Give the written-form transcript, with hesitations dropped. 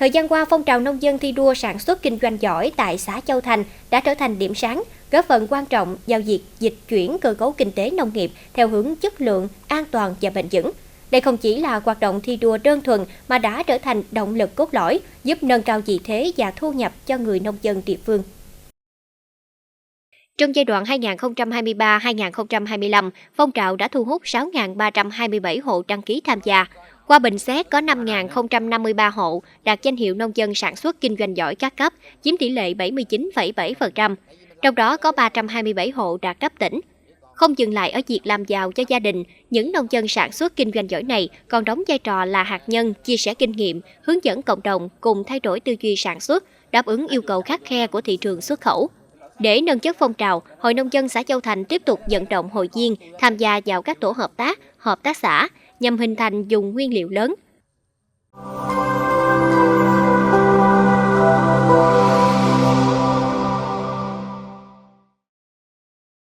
Thời gian qua, phong trào nông dân thi đua sản xuất kinh doanh giỏi tại xã Châu Thành đã trở thành điểm sáng, góp phần quan trọng vào việc dịch chuyển cơ cấu kinh tế nông nghiệp theo hướng chất lượng, an toàn và bền vững. Đây không chỉ là hoạt động thi đua đơn thuần mà đã trở thành động lực cốt lõi, giúp nâng cao vị thế và thu nhập cho người nông dân địa phương. Trong giai đoạn 2023-2025, phong trào đã thu hút 6.327 hộ đăng ký tham gia. Qua bình xét có 5.053 hộ đạt danh hiệu nông dân sản xuất kinh doanh giỏi các cấp, chiếm tỷ lệ 79,7%. Trong đó có 327 hộ đạt cấp tỉnh. Không dừng lại ở việc làm giàu cho gia đình, những nông dân sản xuất kinh doanh giỏi này còn đóng vai trò là hạt nhân, chia sẻ kinh nghiệm, hướng dẫn cộng đồng cùng thay đổi tư duy sản xuất, đáp ứng yêu cầu khắt khe của thị trường xuất khẩu. Để nâng chất phong trào, Hội Nông dân xã Châu Thành tiếp tục vận động hội viên tham gia vào các tổ hợp tác xã nhằm hình thành vùng nguyên liệu lớn.